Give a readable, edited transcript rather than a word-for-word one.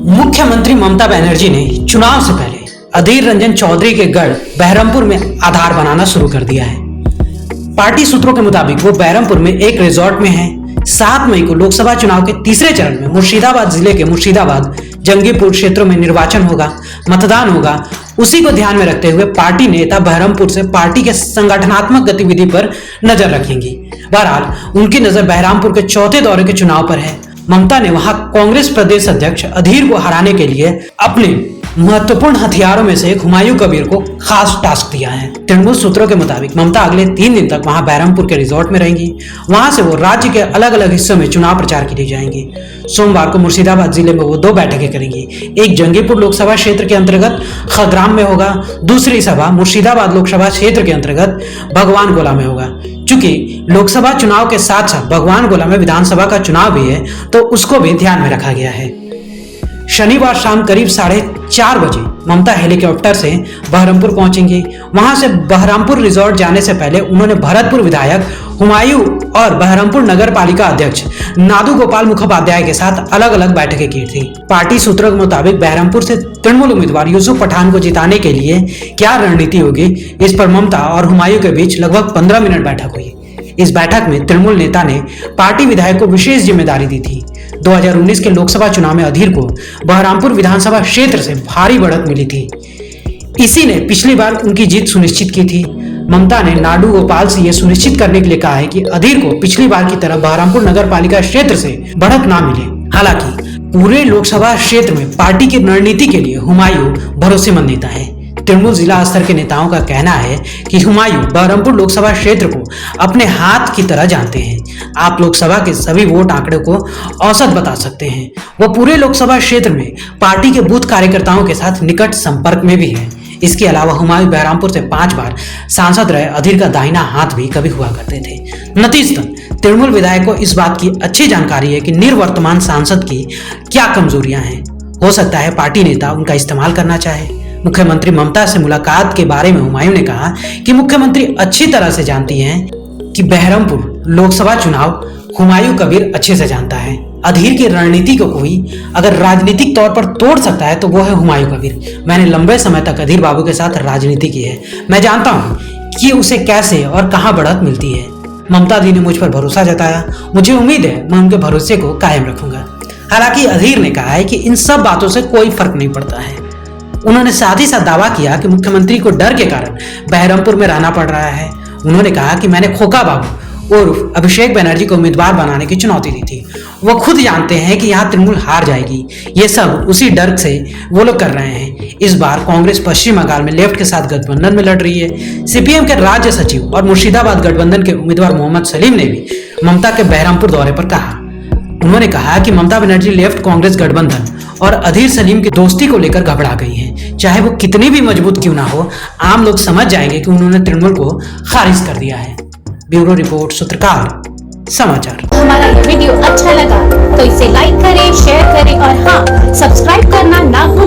मुख्यमंत्री ममता बनर्जी ने चुनाव से पहले अधीर रंजन चौधरी के गढ़ बहरमपुर में आधार बनाना शुरू कर दिया है। पार्टी सूत्रों के मुताबिक वो बहरमपुर में एक रिजॉर्ट में है। 7 मई को लोकसभा चुनाव के तीसरे चरण में मुर्शिदाबाद जिले के मुर्शिदाबाद जंगीपुर क्षेत्रों में निर्वाचन होगा, मतदान होगा। उसी को ध्यान में रखते हुए पार्टी नेता बहरमपुर से पार्टी के संगठनात्मक गतिविधि पर नजर रखेंगी। बहरहाल उनकी नजर बहरमपुर के चौथे दौरे के चुनाव पर है। ममता ने वहां कांग्रेस प्रदेश अध्यक्ष अधीर को हराने के लिए अपने महत्वपूर्ण हथियारों में से एक हुमायूं कबीर को खास टास्क दिया है। तृणमूल सूत्रों के मुताबिक ममता अगले 3 दिन तक वहां बहरमपुर के रिजॉर्ट में रहेंगी। वहां से वो राज्य के अलग अलग हिस्सों में चुनाव प्रचार के लिए जाएंगी। सोमवार को मुर्शिदाबाद जिले में वो 2 बैठकें करेंगी। एक जंगीपुर लोकसभा क्षेत्र के अंतर्गत खग्राम में होगा, दूसरी सभा मुर्शिदाबाद लोकसभा क्षेत्र के अंतर्गत भगवान गोला में होगा। चूंकि लोकसभा चुनाव के साथ साथ भगवान गोला में विधानसभा का चुनाव भी है, तो उसको भी ध्यान में रखा गया है। शनिवार शाम करीब 4:30 बजे ममता हेलीकॉप्टर से बहरमपुर पहुंचेंगी। वहां से बहरमपुर रिजॉर्ट जाने से पहले उन्होंने भरतपुर विधायक हुमायूं और बहरमपुर नगर पालिका अध्यक्ष नादू गोपाल मुखोपाध्याय के साथ अलग अलग बैठकें की थी। पार्टी सूत्रों के मुताबिक बहरमपुर से तृणमूल उम्मीदवार यूसुफ पठान को जिताने के लिए क्या रणनीति होगी, इस पर ममता और हुमायूं के बीच लगभग 15 मिनट बैठक हुई। इस बैठक में तृणमूल नेता ने पार्टी विधायक को विशेष जिम्मेदारी दी थी। 2019 के लोकसभा चुनाव में अधीर को बहरमपुर विधानसभा क्षेत्र से भारी बढ़त मिली थी। इसी ने पिछली बार उनकी जीत सुनिश्चित की थी। ममता ने नाडू गोपाल से यह सुनिश्चित करने के लिए कहा है कि अधीर को पिछली बार की तरह बहरमपुर नगर पालिका क्षेत्र से बढ़त ना मिले। हालांकि पूरे लोकसभा क्षेत्र में पार्टी की रणनीति के लिए हुमायूं भरोसेमंद नेता है। तृणमूल जिला स्तर के नेताओं का कहना है कि हुमायूं बहरमपुर लोकसभा क्षेत्र को अपने हाथ की तरह जानते हैं। आप लोकसभा के सभी वोट आंकड़े को औसत बता सकते हैं। वो पूरे लोकसभा क्षेत्र में पार्टी के बूथ कार्यकर्ताओं के साथ निकट संपर्क में भी है। इसके अलावा हुमायूं बहरमपुर से 5 बार सांसद रहे अधीर का दाहिना हाथ भी कभी हुआ करते थे। नतीजतन तृणमूल विधायक को इस बात की अच्छी जानकारी है कि निर्वर्तमान सांसद की क्या कमजोरियां हैं। हो सकता है पार्टी नेता उनका इस्तेमाल करना चाहे। मुख्यमंत्री ममता से मुलाकात के बारे में हुमायूं ने कहा कि मुख्यमंत्री अच्छी तरह से जानती हैं कि बहरमपुर लोकसभा चुनाव हुमायूं कबीर अच्छे से जानता है। अधीर की रणनीति को कोई अगर राजनीतिक तौर पर तोड़ सकता है तो वो है हुमायूं कबीर। मैंने लंबे समय तक अधीर बाबू के साथ राजनीति की है। मैं जानता हूँ कि उसे कैसे और कहाँ बढ़त मिलती है। ममता दी ने मुझ पर भरोसा जताया। मुझे उम्मीद है मैं उनके भरोसे को कायम रखूंगा। हालांकि अधीर ने कहा है कि इन सब बातों से कोई फर्क नहीं पड़ता है। उन्होंने साथ ही साथ दावा किया कि मुख्यमंत्री को डर के कारण बहरमपुर में रहना पड़ रहा है। उन्होंने कहा कि मैंने खोका बाबू और अभिषेक बनर्जी को उम्मीदवार बनाने की चुनौती दी थी। वो खुद जानते हैं कि यहाँ तृणमूल हार जाएगी। ये सब उसी डर से वो लोग कर रहे हैं। इस बार कांग्रेस पश्चिम बंगाल में लेफ्ट के साथ गठबंधन में लड़ रही है। सीपीएम के राज्य सचिव और मुर्शिदाबाद गठबंधन के उम्मीदवार मोहम्मद सलीम ने भी ममता के बहरमपुर दौरे पर कहा। उन्होंने कहा कि ममता बनर्जी लेफ्ट कांग्रेस गठबंधन और अधीर सलीम की दोस्ती को लेकर घबरा गई हैं। चाहे वो कितनी भी मजबूत क्यों ना हो, आम लोग समझ जाएंगे कि उन्होंने तृणमूल को खारिज कर दिया है। ब्यूरो रिपोर्ट, सूत्रकार समाचार। हमारा ये वीडियो अच्छा लगा तो इसे लाइक करें, शेयर करें और हाँ, सब्सक्राइब करना ना भूलें।